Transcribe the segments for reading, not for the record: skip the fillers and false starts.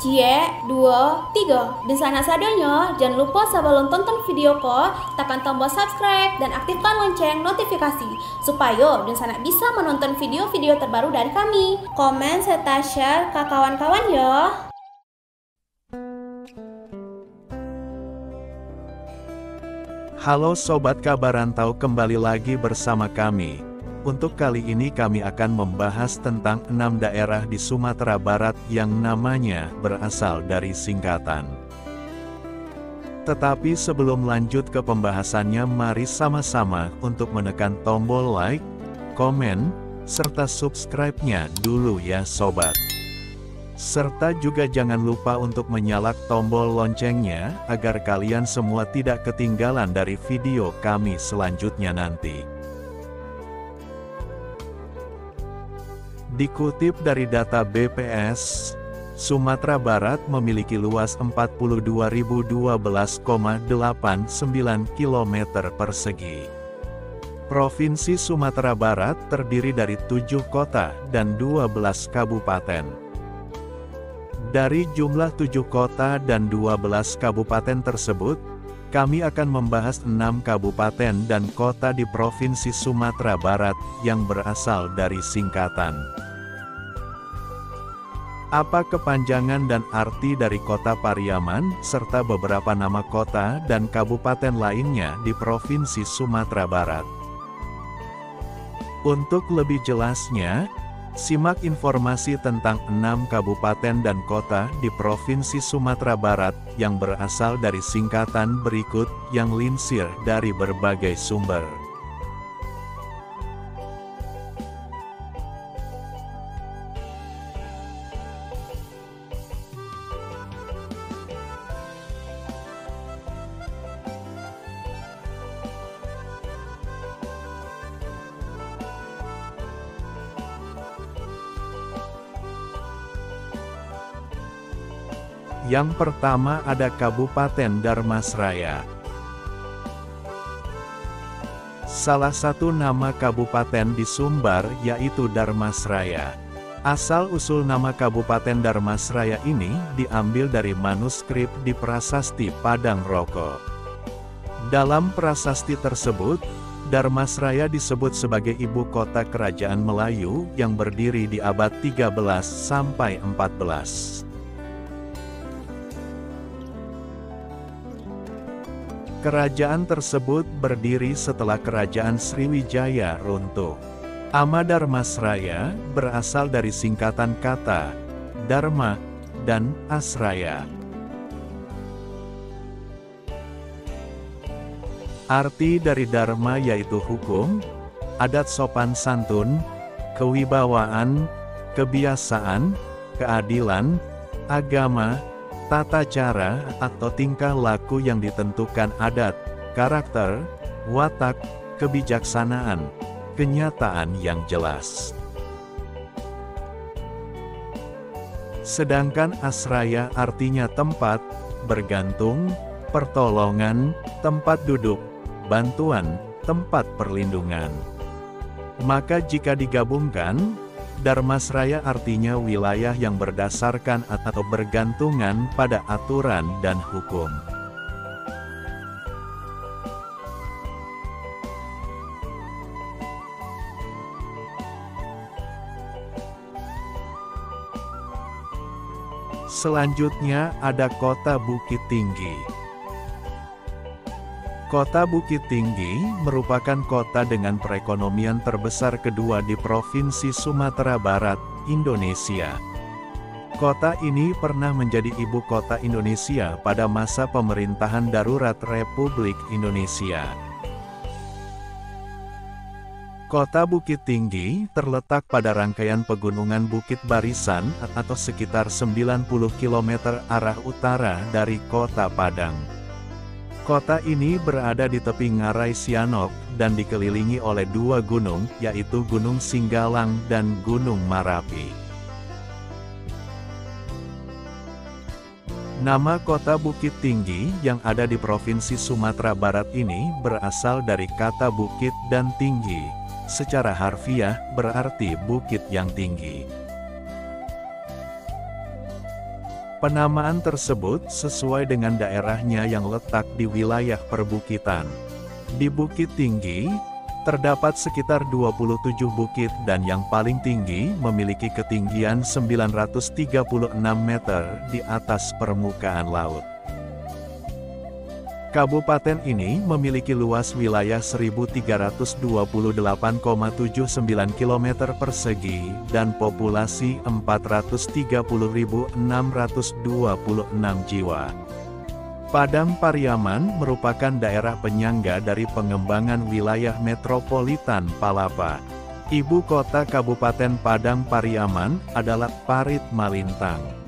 Cie, dua, tiga. Dan sana sadanya, jangan lupa sebelum tonton video ko, tekan tombol subscribe dan aktifkan lonceng notifikasi supaya dan sana bisa menonton video-video terbaru dari kami. Komen serta share ke kawan-kawan ya. Halo Sobat Kabar Rantau, kembali lagi bersama kami. Untuk kali ini kami akan membahas tentang 6 daerah di Sumatera Barat yang namanya berasal dari singkatan. Tetapi sebelum lanjut ke pembahasannya, mari sama-sama untuk menekan tombol like, komen, serta subscribe-nya dulu ya Sobat. Serta juga jangan lupa untuk menyalakan tombol loncengnya, agar kalian semua tidak ketinggalan dari video kami selanjutnya nanti. Dikutip dari data BPS, Sumatera Barat memiliki luas 42.012,89 km persegi. Provinsi Sumatera Barat terdiri dari 7 kota dan 12 kabupaten. Dari jumlah 7 kota dan 12 kabupaten tersebut, kami akan membahas 6 kabupaten dan kota di Provinsi Sumatera Barat yang berasal dari singkatan. Apa kepanjangan dan arti dari Kota Pariaman, serta beberapa nama kota dan kabupaten lainnya di Provinsi Sumatera Barat? Untuk lebih jelasnya, simak informasi tentang 6 kabupaten dan kota di Provinsi Sumatera Barat yang berasal dari singkatan berikut yang linsir dari berbagai sumber. Yang pertama ada Kabupaten Dharmasraya. Salah satu nama kabupaten di Sumbar yaitu Dharmasraya. Asal-usul nama Kabupaten Dharmasraya ini diambil dari manuskrip di Prasasti Padang Roko. Dalam prasasti tersebut, Dharmasraya disebut sebagai ibu kota kerajaan Melayu yang berdiri di abad 13 sampai 14. Kerajaan tersebut berdiri setelah Kerajaan Sriwijaya runtuh. Nama Dharmasraya berasal dari singkatan kata Dharma dan Asraya. Arti dari Dharma yaitu hukum, adat sopan santun, kewibawaan, kebiasaan, keadilan, agama, tata cara atau tingkah laku yang ditentukan adat, karakter, watak, kebijaksanaan, kenyataan yang jelas. Sedangkan asraya artinya tempat, bergantung, pertolongan, tempat duduk, bantuan, tempat perlindungan. Maka jika digabungkan, Dharmasraya artinya wilayah yang berdasarkan atau bergantungan pada aturan dan hukum. Selanjutnya ada Kota Bukit Tinggi. Kota Bukit Tinggi merupakan kota dengan perekonomian terbesar kedua di Provinsi Sumatera Barat, Indonesia. Kota ini pernah menjadi ibu kota Indonesia pada masa pemerintahan darurat Republik Indonesia. Kota Bukit Tinggi terletak pada rangkaian pegunungan Bukit Barisan atau sekitar 90 km arah utara dari Kota Padang. Kota ini berada di tepi Ngarai Sianok dan dikelilingi oleh 2 gunung, yaitu Gunung Singgalang dan Gunung Marapi. Nama kota Bukit Tinggi yang ada di Provinsi Sumatera Barat ini berasal dari kata bukit dan tinggi. Secara harfiah berarti bukit yang tinggi. Penamaan tersebut sesuai dengan daerahnya yang letak di wilayah perbukitan. Di Bukit Tinggi, terdapat sekitar 27 bukit dan yang paling tinggi memiliki ketinggian 936 meter di atas permukaan laut. Kabupaten ini memiliki luas wilayah 1.328,79 km persegi dan populasi 430.626 jiwa. Padang Pariaman merupakan daerah penyangga dari pengembangan wilayah metropolitan Palapa. Ibu kota Kabupaten Padang Pariaman adalah Parit Malintang.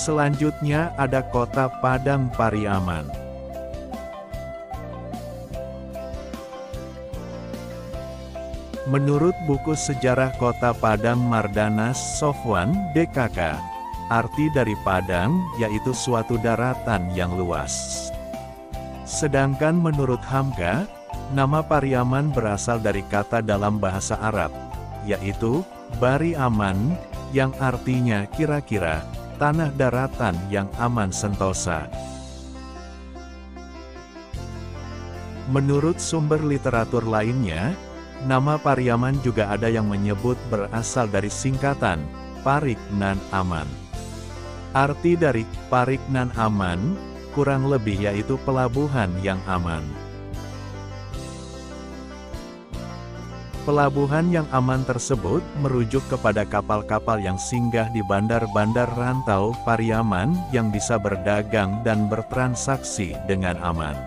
Selanjutnya ada Kota Padang Pariaman. Menurut buku sejarah Kota Padang Mardanas Sofwan, DKK, arti dari Padang yaitu suatu daratan yang luas. Sedangkan menurut Hamka, nama Pariaman berasal dari kata dalam bahasa Arab, yaitu Bari Aman, yang artinya kira-kira tanah daratan yang aman sentosa. Menurut sumber literatur lainnya, nama Pariaman juga ada yang menyebut berasal dari singkatan Parik Nan Aman. Arti dari Parik Nan Aman kurang lebih yaitu pelabuhan yang aman. Pelabuhan yang aman tersebut merujuk kepada kapal-kapal yang singgah di bandar-bandar rantau Pariaman yang bisa berdagang dan bertransaksi dengan aman.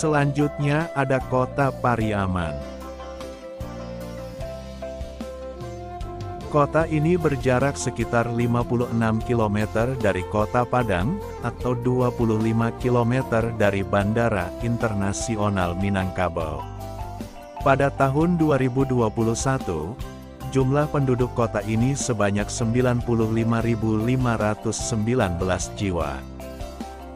Selanjutnya ada Kota Pariaman. Kota ini berjarak sekitar 56 km dari Kota Padang, atau 25 km dari Bandara Internasional Minangkabau. Pada tahun 2021, jumlah penduduk kota ini sebanyak 95.519 jiwa.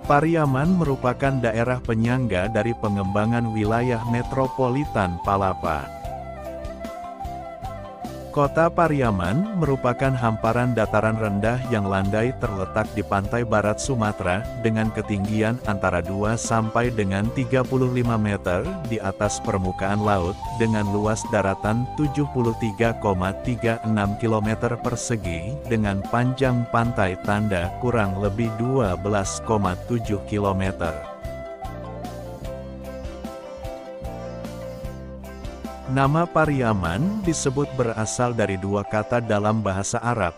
Pariaman merupakan daerah penyangga dari pengembangan wilayah metropolitan Palapa. Kota Pariaman merupakan hamparan dataran rendah yang landai terletak di pantai barat Sumatera, dengan ketinggian antara 2 sampai dengan 35 meter di atas permukaan laut, dengan luas daratan 73,36 km persegi, dengan panjang pantai tanda kurang lebih 12,7 km. Nama Pariaman disebut berasal dari dua kata dalam bahasa Arab,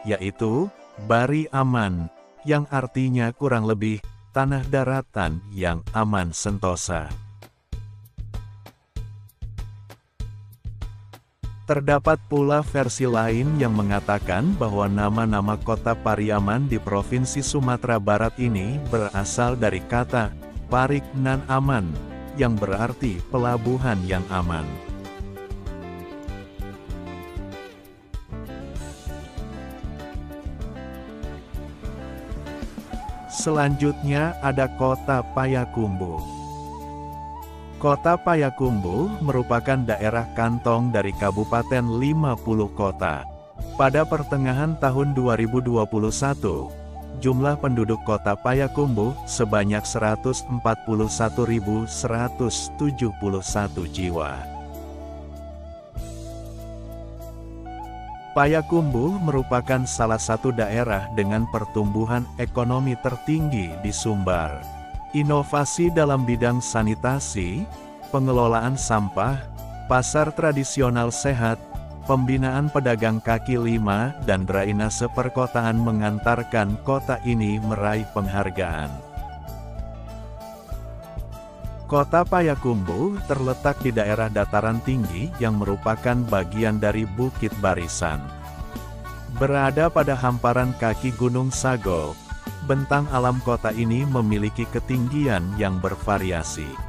yaitu Bari Aman, yang artinya kurang lebih tanah daratan yang aman sentosa. Terdapat pula versi lain yang mengatakan bahwa nama-nama kota Pariaman di Provinsi Sumatera Barat ini berasal dari kata Parik Nan Aman, yang berarti pelabuhan yang aman. Selanjutnya ada Kota Payakumbuh. Kota Payakumbuh merupakan daerah kantong dari Kabupaten 50 Kota. Pada pertengahan tahun 2021, jumlah penduduk Kota Payakumbuh sebanyak 141.171 jiwa. Payakumbuh merupakan salah satu daerah dengan pertumbuhan ekonomi tertinggi di Sumbar. Inovasi dalam bidang sanitasi, pengelolaan sampah, pasar tradisional sehat, Pembinaan pedagang kaki lima dan drainase perkotaan mengantarkan kota ini meraih penghargaan. Kota Payakumbuh terletak di daerah dataran tinggi yang merupakan bagian dari Bukit Barisan. Berada pada hamparan kaki Gunung Sagol, bentang alam kota ini memiliki ketinggian yang bervariasi.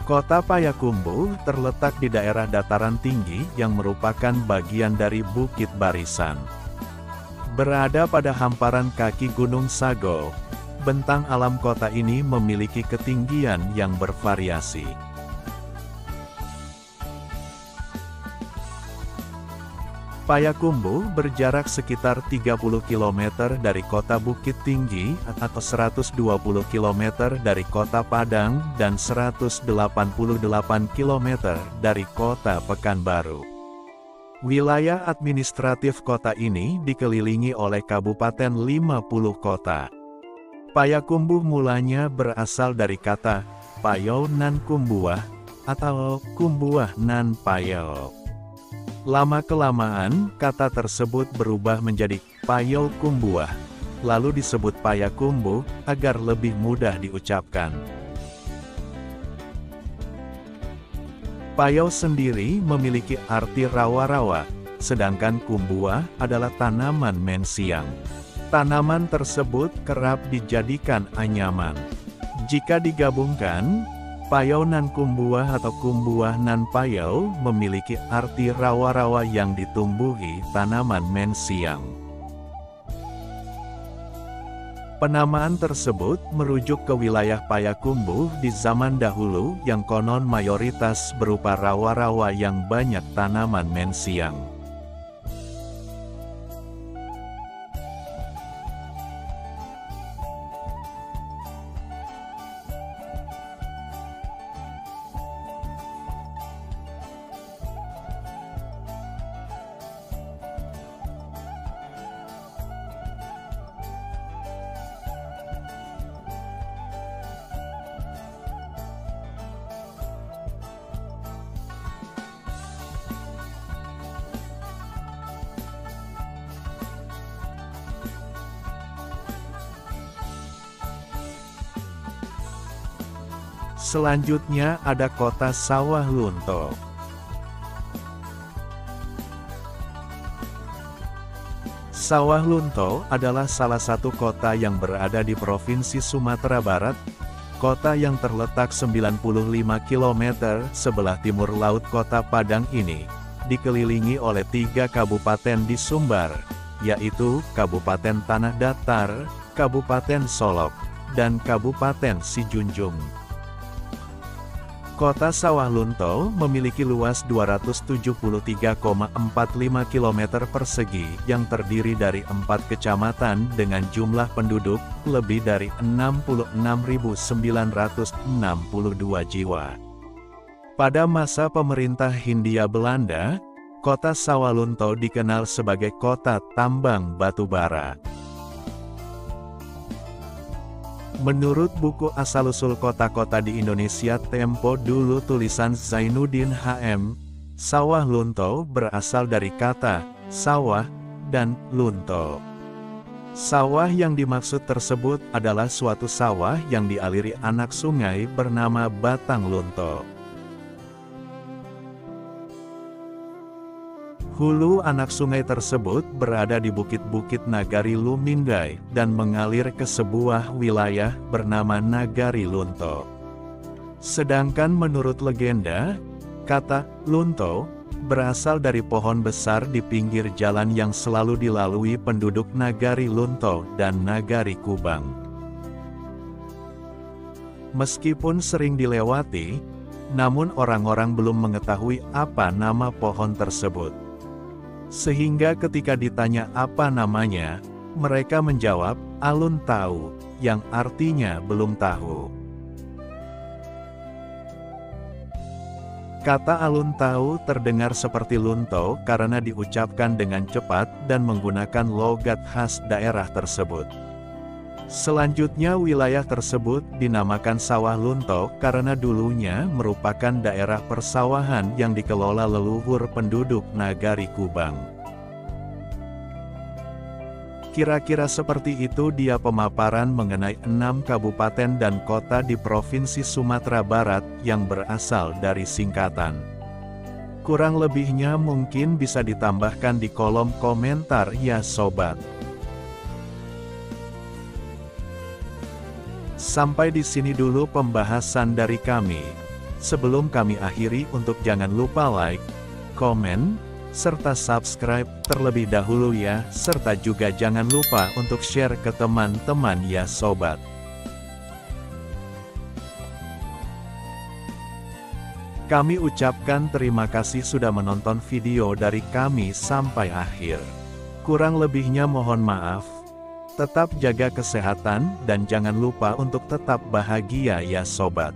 Kota Payakumbuh terletak di daerah dataran tinggi yang merupakan bagian dari Bukit Barisan. Berada pada hamparan kaki Gunung Sagol, bentang alam kota ini memiliki ketinggian yang bervariasi. Payakumbuh berjarak sekitar 30 km dari kota Bukit Tinggi atau 120 km dari kota Padang dan 188 km dari kota Pekanbaru. Wilayah administratif kota ini dikelilingi oleh kabupaten 50 kota. Payakumbuh mulanya berasal dari kata Payau nan Kumbuah atau Kumbuah nan Payau. Lama-kelamaan, kata tersebut berubah menjadi Payau Kumbuah, lalu disebut Payakumbuh agar lebih mudah diucapkan. Payau sendiri memiliki arti rawa-rawa, sedangkan kumbuah adalah tanaman mensiang. Tanaman tersebut kerap dijadikan anyaman. Jika digabungkan, Payau nan Kumbuah atau Kumbuah nan Payau memiliki arti rawa-rawa yang ditumbuhi tanaman mensiang. Penamaan tersebut merujuk ke wilayah Payakumbuh di zaman dahulu yang konon mayoritas berupa rawa-rawa yang banyak tanaman mensiang. Selanjutnya ada kota Sawah Lunto. Sawah Lunto adalah salah satu kota yang berada di Provinsi Sumatera Barat, kota yang terletak 95 km sebelah timur laut kota Padang ini, dikelilingi oleh 3 kabupaten di Sumbar, yaitu Kabupaten Tanah Datar, Kabupaten Solok, dan Kabupaten Sijunjung. Kota Sawah Lunto memiliki luas 273,45 km persegi yang terdiri dari 4 kecamatan dengan jumlah penduduk lebih dari 66.962 jiwa. Pada masa pemerintah Hindia Belanda, kota Sawah Lunto dikenal sebagai kota tambang batu bara. Menurut buku Asal-usul Kota-kota di Indonesia Tempo dulu tulisan Zainuddin HM, Sawah Lunto berasal dari kata sawah dan lunto. Sawah yang dimaksud tersebut adalah suatu sawah yang dialiri anak sungai bernama Batang Lunto. Hulu anak sungai tersebut berada di bukit-bukit Nagari Lumindai dan mengalir ke sebuah wilayah bernama Nagari Lunto. Sedangkan menurut legenda, kata lunto berasal dari pohon besar di pinggir jalan yang selalu dilalui penduduk Nagari Lunto dan Nagari Kubang. Meskipun sering dilewati, namun orang-orang belum mengetahui apa nama pohon tersebut. Sehingga ketika ditanya apa namanya, mereka menjawab, alun tahu, yang artinya belum tahu. Kata alun tahu terdengar seperti lunto karena diucapkan dengan cepat dan menggunakan logat khas daerah tersebut. Selanjutnya wilayah tersebut dinamakan Sawah Lunto karena dulunya merupakan daerah persawahan yang dikelola leluhur penduduk Nagari Kubang. Kira-kira seperti itu dia pemaparan mengenai 6 kabupaten dan kota di Provinsi Sumatera Barat yang berasal dari singkatan. Kurang lebihnya mungkin bisa ditambahkan di kolom komentar ya sobat. Sampai di sini dulu pembahasan dari kami. Sebelum kami akhiri, untuk jangan lupa like, komen, serta subscribe terlebih dahulu ya, serta juga jangan lupa untuk share ke teman-teman ya sobat. Kami ucapkan terima kasih sudah menonton video dari kami sampai akhir. Kurang lebihnya mohon maaf. Tetap jaga kesehatan dan jangan lupa untuk tetap bahagia ya sobat.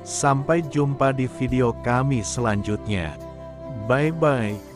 Sampai jumpa di video kami selanjutnya. Bye-bye.